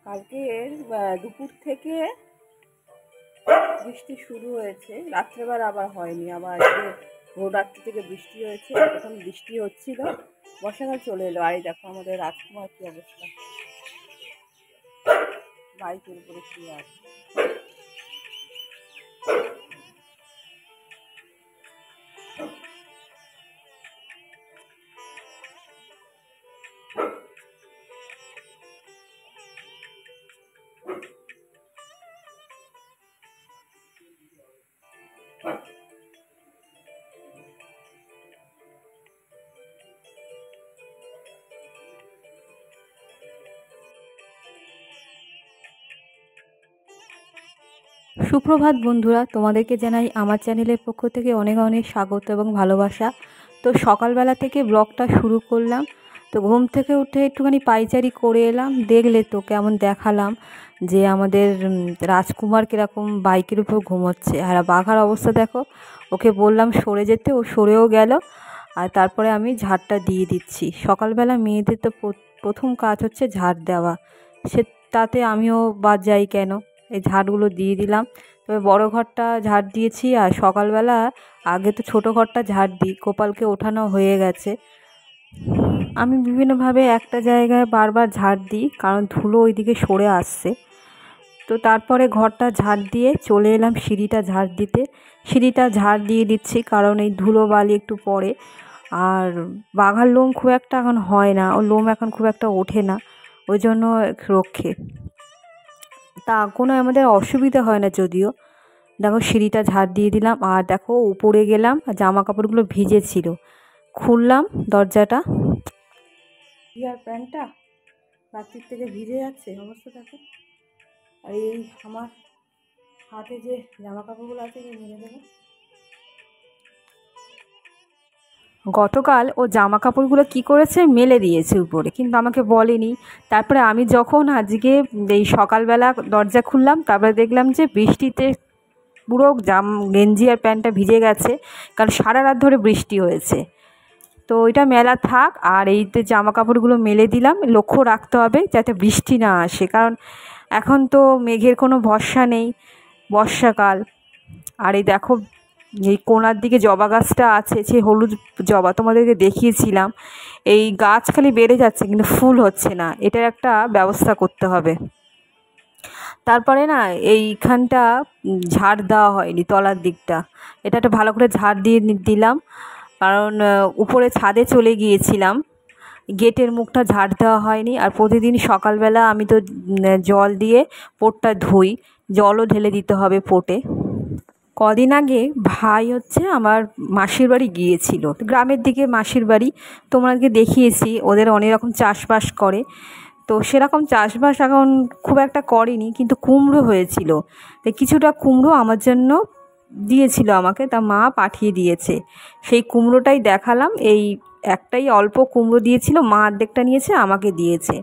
কালকে দুপুর থেকে বৃষ্টি শুরু হয়েছে, রাত্রেবার আবার হয়নি, আবার আজকে ভোর রাত্রি থেকে বৃষ্টি হয়েছে। এখন বৃষ্টি হচ্ছিল, বর্ষাকাল চলে এলো। আর দেখো আমাদের রাজকুমার কি অবস্থা, বাইকের উপরে শুয়ে আছে। সুপ্রভাত বন্ধুরা, তোমাদেরকে জানাই আমার চ্যানেলের পক্ষ থেকে অনেক অনেক স্বাগত এবং ভালোবাসা। তো সকালবেলা থেকে ব্লগটা শুরু করলাম। তো ঘুম থেকে উঠে একটুখানি পায়চারি করে এলাম। দেখলে তো কেমন দেখালাম যে আমাদের রাজকুমার কীরকম বাইকের উপর ঘুমোচ্ছে। আর বাঘার অবস্থা দেখো, ওকে বললাম সরে যেতে, ও সরেও গেল। আর তারপরে আমি ঝাড়টা দিয়ে দিচ্ছি। সকালবেলা মেয়েদের তো প্রথম কাজ হচ্ছে ঝাড় দেওয়া, সে তাতে আমিও বাদ যাই কেন, এই ঝাড়গুলো দিয়ে দিলাম। তবে বড় ঘরটা ঝাড় দিয়েছি, আর সকালবেলা আগে তো ছোটো ঘরটা ঝাড় দিই। গোপালকে ওঠানো হয়ে গেছে। আমি বিভিন্নভাবে একটা জায়গায় বারবার ঝাড় দিই, কারণ ধুলো ওইদিকে সরে আসছে। তো তারপরে ঘরটা ঝাড় দিয়ে চলে এলাম সিঁড়িটা ঝাড় দিতে। সিঁড়িটা ঝাড় দিয়ে দিচ্ছি কারণ এই ধুলো বালি একটু পড়ে। আর বাঘার লোম খুব একটা এখন হয় না, ওর লোম এখন খুব একটা ওঠে না, ওই জন্য রক্ষে। তা কোনো আমাদের অসুবিধা হয় না যদিও। দেখো সিঁড়িটা ঝাড় দিয়ে দিলাম, আর দেখো উপরে গেলাম, জামা কাপড়গুলো ভিজে ছিল, খুললাম দরজাটা। আর প্যান্টটা রাত্রির থেকে ভিজে যাচ্ছে, অবস্থা দেখো। আর এই আমার হাতে যে জামা কাপড়গুলো আছে মেলে দেবো। গতকাল ও জামা কাপড়গুলো কী করেছে, মেলে দিয়েছে উপরে, কিন্তু আমাকে বলেনি। তারপরে আমি যখন আজকে এই সকালবেলা দরজা খুললাম, তারপরে দেখলাম যে বৃষ্টিতে পুরো গেঞ্জি আর প্যান্টটা ভিজে গেছে, কারণ সারা রাত ধরে বৃষ্টি হয়েছে। তো ওইটা মেলা থাক, আর এইতে জামা কাপড়গুলো মেলে দিলাম। লক্ষ্য রাখতে হবে যাতে বৃষ্টি না আসে, কারণ এখন তো মেঘের কোনো ভরসা নেই, বর্ষাকাল। আর এই দেখো এই কোণার দিকে জবা গাছটা আছে, সে হলুদ জবা তোমাদেরকে দেখিয়েছিলাম। এই গাছ খালি বেড়ে যাচ্ছে কিন্তু ফুল হচ্ছে না, এটার একটা ব্যবস্থা করতে হবে। তারপরে না এইখানটা ঝাড় দেওয়া হয়নি, তলার দিকটা, এটা একটা ভালো করে ঝাড় দিয়ে দিলাম, কারণ উপরে ছাদে চলে গিয়েছিলাম, গেটের মুখটা ঝাড় দেওয়া হয়নি। আর প্রতিদিন সকালবেলা আমি তো জল দিয়ে পোটটা ধুই, জলও ঢেলে দিতে হবে পোটে। কদিন আগে ভাই হচ্ছে আমার মাসির বাড়ি গিয়েছিল, গ্রামের দিকে মাসির বাড়ি, তোমাকে দেখিয়েছি। ওদের অনেক রকম চাষবাস করে, তো সেরকম চাষবাস এখন খুব একটা করেনি, কিন্তু কুমড়ো হয়েছিল। তো কিছুটা কুমড়ো আমার জন্য দিয়েছিল আমাকে, তা মা পাঠিয়ে দিয়েছে। সেই কুমড়োটাই দেখালাম। এই একটাই অল্প কুমড়ো দিয়েছিল, মা অর্ধেকটা নিয়েছে, আমাকে দিয়েছে।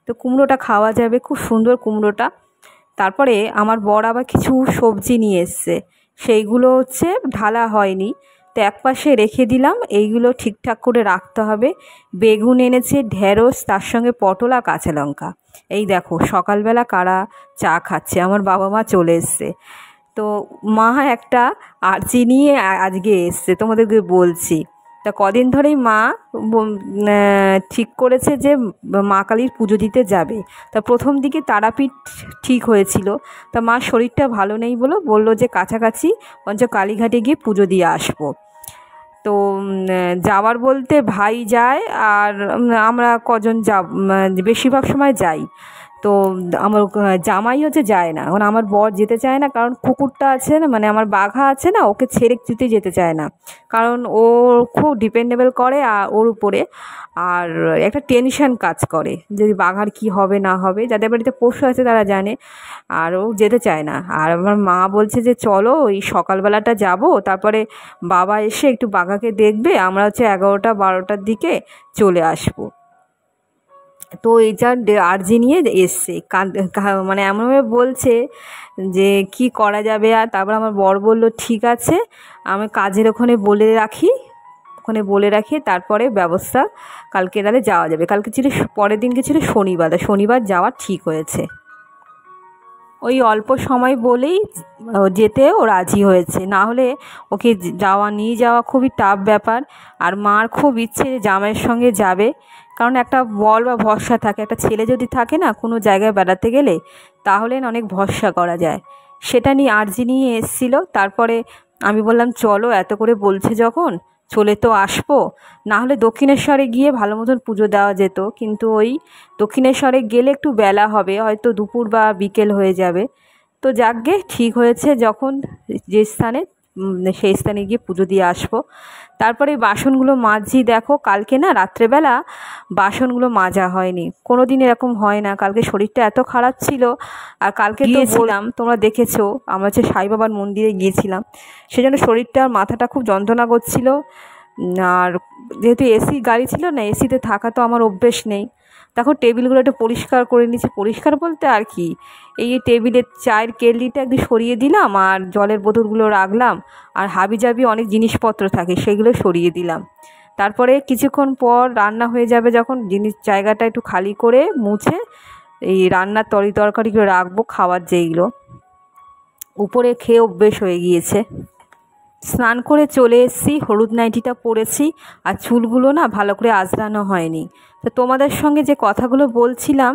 তো কুমড়োটা খাওয়া যাবে, খুব সুন্দর কুমড়োটা। তারপরে আমার বর আবার কিছু সবজি নিয়ে এসছে, সেইগুলো হচ্ছে ঢালা হয়নি, তো একপাশে রেখে দিলাম। এইগুলো ঠিকঠাক করে রাখতে হবে। বেগুন এনেছে, ঢেঁড়স, তার সঙ্গে পটল আর কাঁচা লঙ্কা। এই দেখো সকালবেলা কারা চা খাচ্ছে, আমার বাবা মা চলে এসছে। তো মা একটা আরচি নিয়ে আজকে এসছে, তোমাদেরকে বলছি। তা কদিন ধরেই মা ঠিক করেছে যে মা কালীর পুজো দিতে যাবে। তা প্রথম দিকে তারাপীঠ ঠিক হয়েছিল, তা মার শরীরটা ভালো নেই বললো যে কাছাকাছি পঞ্চ কালীঘাটে গিয়ে পুজো দিয়ে আসবো। তো যাওয়ার বলতে ভাই যায়, আর আমরা কজন বেশিরভাগ সময় যাই। তো আমার জামাই হচ্ছে যায় না, এখন আমার বর যেতে চায় না, কারণ কুকুরটা আছে না, মানে আমার বাঘা আছে না, ওকে ছেড়ে যেতে চায় না, কারণ ও খুব ডিপেন্ডেবল করে ওর উপরে। আর একটা টেনশন কাজ করে যদি বাঘার কি হবে না হবে, যাদের বাড়িতে পশু আছে তারা জানে। আর ও যেতে চায় না। আর আমার মা বলছে যে চলো ওই সকালবেলাটা যাব, তারপরে বাবা এসে একটু বাঘাকে দেখবে, আমরা হচ্ছে 11টা-12টার দিকে চলে আসবো। তো এই যা আর্জি নিয়ে এসছে, মানে এমনভাবে বলছে যে কি করা যাবে। আর তারপর আমার বর বলল ঠিক আছে, আমি কাজের ওখানে বলে রাখি, তারপরে ব্যবস্থা কালকে তাহলে যাওয়া যাবে। কালকে ছিল, পরের দিনকে ছিল শনিবার, শনিবার যাওয়া ঠিক হয়েছে। ওই অল্প সময় বলেই যেতে ও রাজি হয়েছে, না হলে ওকে নিয়ে যাওয়া খুবই টাফ ব্যাপার। আর মার খুব ইচ্ছে যে জামাইয়ের সঙ্গে যাবে, কারণ একটা বল বা ভরসা থাকে, একটা ছেলে যদি থাকে না কোনো জায়গায় বেড়াতে গেলে তাহলে না অনেক ভরসা করা যায়। সেটা নিয়ে আর্জি নিয়ে এসেছিলো। তারপরে আমি বললাম চলো, এত করে বলছে যখন চলে তো আসবো, না হলে দক্ষিণেশ্বরে গিয়ে ভালো মতন পুজো দেওয়া যেত, কিন্তু ওই দক্ষিণেশ্বরে গেলে একটু বেলা হবে, হয়তো দুপুর বা বিকেল হয়ে যাবে। তো যাকগে ঠিক হয়েছে, যখন যে স্থানে সেই স্থানে গিয়ে পুজো দিয়ে আসবো। তারপরে এই বাসনগুলো মাজছি, দেখো কালকে না রাত্রেবেলা বাসনগুলো মাজা হয়নি, কোনো দিন এরকম হয় না। কালকে শরীরটা এত খারাপ ছিল, আর কালকে গিয়েছিলাম তোমরা দেখেছো, আমরা হচ্ছে সাই বাবার মন্দিরে গিয়েছিলাম, সেজন্য শরীরটা আর মাথাটা খুব যন্ত্রণা করছিল। আর যেহেতু এসি গাড়ি ছিল না, এসিতে থাকা তো আমার অভ্যেস নেই। দেখো টেবিলগুলো একটু পরিষ্কার করে নিচ্ছি, পরিষ্কার বলতে আর কি, এই টেবিলের চায়ের কেটলিটা একটু সরিয়ে দিলাম, আর জলের বোতলগুলো রাখলাম, আর হাবিজাবি অনেক জিনিসপত্র থাকে সেগুলো সরিয়ে দিলাম। তারপরে কিছুক্ষণ পর রান্না হয়ে যাবে, যখন জায়গাটা একটু খালি করে মুছে এই রান্নার তরকারিগুলো রাখবো, খাওয়ার যেইগুলো উপরে খেয়ে অভ্যেস হয়ে গিয়েছে। স্নান করে চলে এসেছি, হলুদ নাইটিটা পরেছি, আর চুলগুলো না ভালো করে আঁচড়ানো হয়নি। তো তোমাদের সঙ্গে যে কথাগুলো বলছিলাম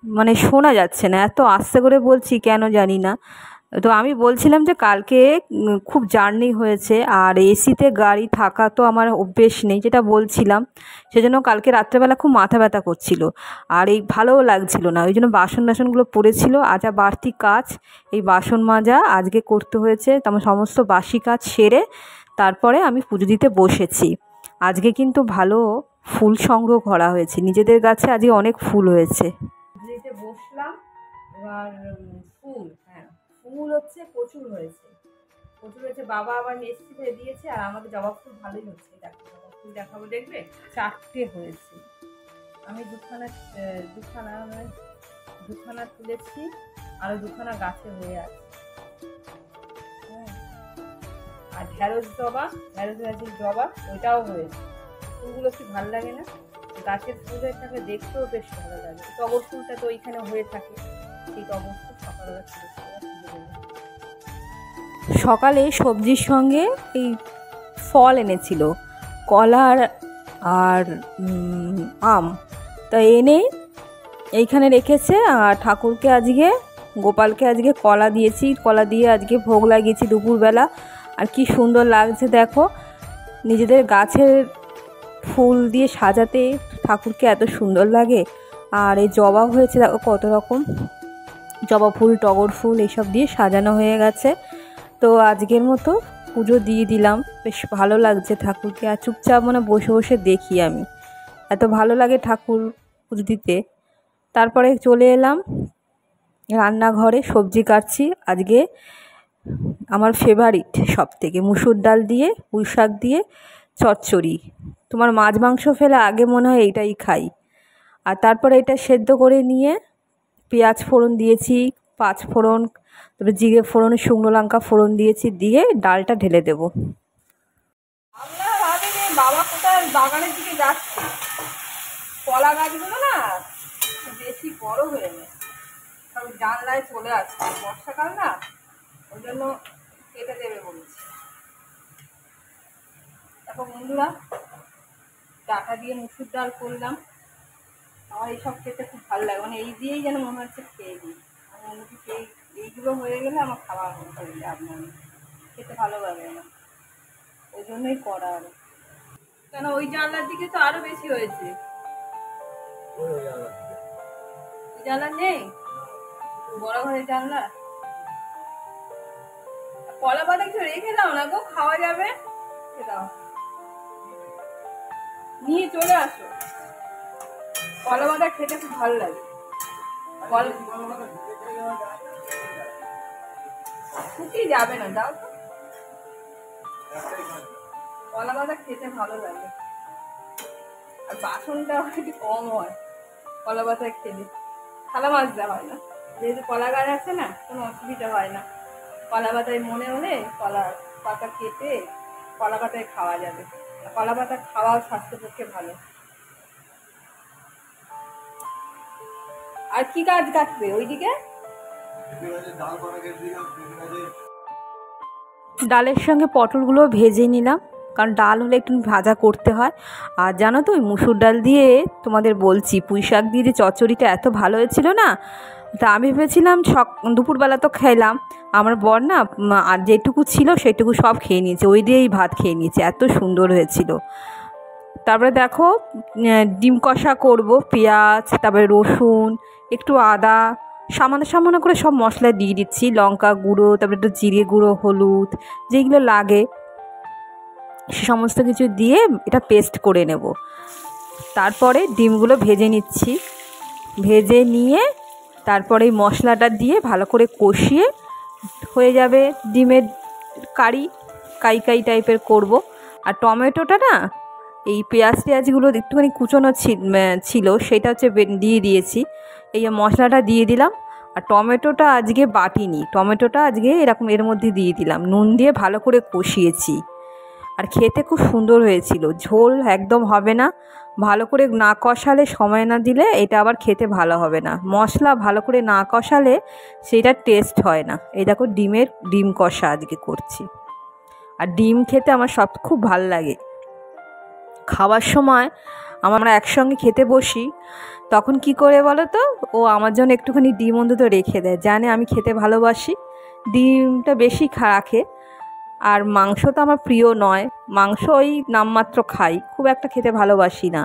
মানে শোনা যাচ্ছে না, এত আস্তে করে বলছি কেন জানি না। তো আমি বলছিলাম যে কালকে খুব জার্নি হয়েছে, আর এসিতে গাড়ি থাকা তো আমার অভ্যেস নেই, যেটা বলছিলাম, সেজন্য কালকে রাত্রেবেলা খুব মাথা ব্যথা করছিল, আর এই ভালোও লাগছিল না, ওই জন্য বাসনগুলো পড়েছিল। আজ বাড়তি কাজ, এই বাসন মাজা আজকে করতে হয়েছে। তেমন সমস্ত বাসি কাজ সেরে তারপরে আমি পুজো দিতে বসেছি। আজকে কিন্তু ভালো ফুল সংগ্রহ করা হয়েছে, নিজেদের গাছে আজকে অনেক ফুল হয়েছে। দিতে বসলাম, এবার ফুল, হ্যাঁ ফুল হচ্ছে প্রচুর হয়েছে, প্রচুর হয়েছে। বাবা আবার মিষ্টি দিয়ে দিয়েছে, আর আমাদের জবা ফুল ভালোই হচ্ছে। দেখো জবা ফুল দেখাবো, দেখবে 4টে হয়েছে। আমি দুখানা তুলেছি, আরো দুখানা গাছে হয়ে আছে। হ্যাঁ, আর ঢেঁড়স গাছের জবা ওইটাও হয়েছে। ফুলগুলো কি ভালো লাগে না? গাছের ফুলটাকে দেখতেও বেশ ভালো লাগে। টগর ফুলটা তো ওইখানে হয়ে থাকে, সেই টগর ফুল সকালবেলা সকালে সবজির সঙ্গে এই ফল এনেছিল, কলার আর আম, তা এনে এইখানে রেখেছে। আর ঠাকুরকে আজকে, গোপালকে আজকে কলা দিয়েছি, কলা দিয়ে আজকে ভোগ লাগিয়েছি দুপুরবেলা। আর কি সুন্দর লাগছে দেখো, নিজেদের গাছের ফুল দিয়ে সাজাতে ঠাকুরকে এত সুন্দর লাগে। আর এই জবা হয়েছে দেখো কত রকম, জবা ফুল, টগর ফুল এইসব দিয়ে সাজানো হয়ে গেছে। তো আজকের মতো পুজো দিয়ে দিলাম, বেশ ভালো লাগছে ঠাকুরকে। আর চুপচাপ মানে বসে বসে দেখি আমি, এত ভালো লাগে ঠাকুর পুজো দিতে। তারপরে চলে এলাম রান্নাঘরে, সবজি কাটছি। আজকে আমার ফেভারিট সব থেকে মুসুর ডাল দিয়ে পুঁই শাক দিয়ে চচ্চড়ি। তোমার মাছ মাংস ফেলে আগে মনে হয় এইটাই খাই। আর তারপরে এটা সেদ্ধ করে নিয়ে পেঁয়াজ ফোড়ন দিয়েছি, 5 ফোড়ন, তারপরে জিরে ফোড়ন, শুকনো লঙ্কা ফোড়ন দিয়েছি, দিয়ে ডালটা ঢেলে দেবো। আমরা ভাবিনি বাবা কোথায় বাগানের দিকে যাচ্ছে, কলা গাছগুলো না বেশি বড় হয়ে গেছে, সব জানলায় চলে আসছে, বর্ষাকাল না, ওই জন্য কেটে দেবে বলেছে। দেখো বন্ধুরা, ডাটা দিয়ে মুসুর ডাল করলাম, আমার এইসব খেতে খুব ভালো লাগে, মানে এই দিয়েই যেন মনে হচ্ছে খেয়ে দিই। আমি মনে হচ্ছে এইগুলো হয়ে গেলে আমার খাওয়া হয়ে যায়, আপনার খেতে ভালো লাগে না, ওই জন্যই করা। আরো কেন ওই জানলার দিকে তো আরো বেশি হয়েছে, ওই জানলা নেই, বড় ঘরের জানলা। কলা পাতা একটু রেখে দাও না গো, খাওয়া যাবে, দাও নিয়ে চলে আসো। কলা পাতা খেতে খুব ভালো লাগে, শুকিয়ে যাবে না, দাও তো, কলা পাতা খেতে ভালো লাগে। আর বাসনটা একটু কম হয় কলা পাতায় খেলে, থালা মাজতে হয় না, যেহেতু কলা গাছ আছে না, কোনো অসুবিধা হয় না। কলা পাতায় মনে হলে কলা পাতা কেটে কলা পাতায় খাওয়া যাবে, কলা পাতা খাওয়া স্বাস্থ্যের পক্ষে ভালো। আর কি গাছ কাটবে ওইদিকে? ডালের সঙ্গে পটলগুলো ভেজে নিলাম, কারণ ডাল হলে একটু ভাজা করতে হয়। আর জানো তো, ওই মুসুর ডাল দিয়ে তোমাদের বলছি, পুঁই শাক দিয়ে যে চচ্চড়িটা এত ভালো হয়েছিল না, তা আমি ভেবেছিলাম দুপুরবেলা তো খেলাম, আমার বর না আর যেটুকু ছিল সেটুকু সব খেয়ে নিয়েছে, ওই দিয়েই ভাত খেয়ে নিয়েছে, এত সুন্দর হয়েছিল। তারপরে দেখো ডিম কষা করব, পেঁয়াজ, তারপরে রসুন, একটু আদা, সামান্য সামান্য করে সব মশলা দিয়ে দিচ্ছি, লঙ্কা গুঁড়ো, তারপরে একটু জিরে গুঁড়ো, হলুদ, যেগুলো লাগে সে সমস্ত কিছু দিয়ে এটা পেস্ট করে নেব। তারপরে ডিমগুলো ভেজে নিচ্ছি, ভেজে নিয়ে তারপরে এই মশলাটা দিয়ে ভালো করে কষিয়ে হয়ে যাবে ডিমের কারি, কাই কাই টাইপের করব। আর টমেটোটা না, এই পেঁয়াজগুলো একটুখানি কুচোনো ছিল, সেটা হচ্ছে দিয়ে দিয়েছি, এই মশলাটা দিয়ে দিলাম। আর টমেটোটা আজকে বাটিনি, টমেটোটা আজকে এরকম এর মধ্যে দিয়ে দিলাম, নুন দিয়ে ভালো করে কষিয়েছি। আর খেতে খুব সুন্দর হয়েছিল, ঝোল একদম হবে না, ভালো করে না কষালে, সময় না দিলে এটা আবার খেতে ভালো হবে না, মশলা ভালো করে না কষালে সেটা টেস্ট হয় না। এই দেখো ডিম কষা আজকে করছি। আর ডিম খেতে আমার সব খুব ভালো লাগে। খাওয়ার সময় আমরা একসঙ্গে খেতে বসি, তখন কি করে বলো তো, ও আমার জন্য একটুখানি ডিম অন্তত রেখে দেয়, জানে আমি খেতে ভালোবাসি, ডিমটা বেশি রাখে। আর মাংস তো আমার প্রিয় নয়, মাংস ওই নামমাত্র খাই, খুব একটা খেতে ভালোবাসি না।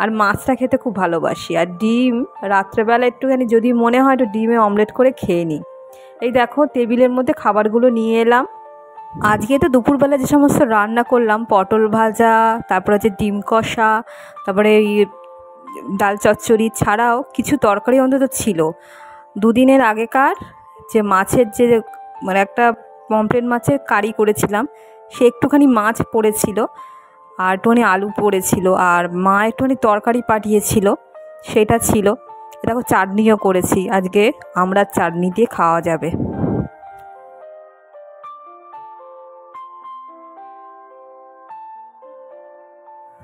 আর মাছটা খেতে খুব ভালোবাসি। আর ডিম রাত্রেবেলা একটুখানি যদি মনে হয়, একটু ডিমে অমলেট করে খেয়ে নিই। এই দেখো টেবিলের মধ্যে খাবারগুলো নিয়ে এলাম। আজকে তো দুপুরবেলা যে সমস্ত রান্না করলাম, পটল ভাজা, তারপর হচ্ছে ডিম কষা, তারপরে ডাল চচ্চড়ি ছাড়াও কিছু তরকারি অন্তত ছিল। দুদিনের আগেকার যে মাছের যে মানে একটা পমফ্রেট মাছের কারি করেছিলাম, সে একটুখানি মাছ পড়েছিল, আর একটুখানি আলু পড়েছিল, আর মা একটুখানি তরকারি পাঠিয়েছিল, সেটা ছিল। দেখো চাটনিও করেছি আজকে, আমরা চাটনি দিয়ে খাওয়া যাবে।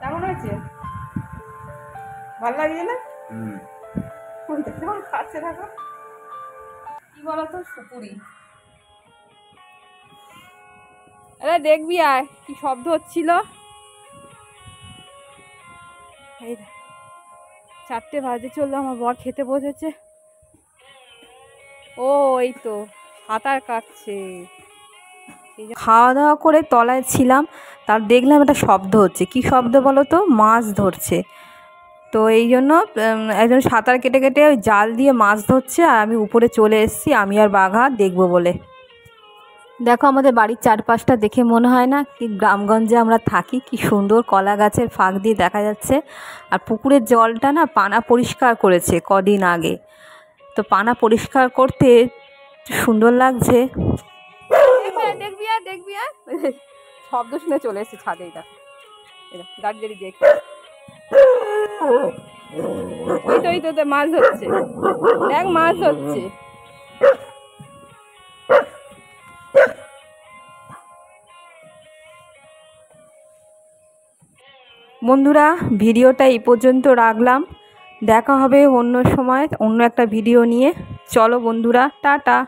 কেমন হয়েছে? ভালো লাগছে না? কেমন খাচ্ছে দেখো, কি বলতো, সুপুরি। আরে দেখবি আয়, কি শব্দ হচ্ছিল। এই 4টে বাজে চললো, আমার বর খেতে বসেছে। ও এই তো সাঁতার কাটছে। খাওয়া দাওয়া করে তলায় ছিলাম, তার দেখলাম একটা শব্দ হচ্ছে, কি শব্দ বলো তো, মাছ ধরছে। তো এই জন্য একজন সাঁতার কেটে কেটে ওই জাল দিয়ে মাছ ধরছে, আর আমি উপরে চলে এসেছি, আমি আর বাঘা দেখবো বলে। দেখো আমাদের বাড়ির চারপাশটা দেখে মনে হয় না কি গ্রামগঞ্জে আমরা থাকি, কি সুন্দর কলা গাছের ফাঁক দিয়ে দেখা যাচ্ছে। আর পুকুরের জলটা না পানা পরিষ্কার করেছে কদিন আগে, তো পানা পরিষ্কার করতে সুন্দর লাগছে। দেখবি আর দেখবি আর শব্দ শুনে চলে এসেছে ছাদে, গাড়ি গাড়ি দেখ, ওই তো মাছ ধরছে, দেখ মাছ ধরছে। বন্ধুরা, ভিডিওটা এই পর্যন্ত রাখলাম, দেখা হবে অন্য সময় অন্য একটা ভিডিও নিয়ে। চলো বন্ধুরা, টাটা।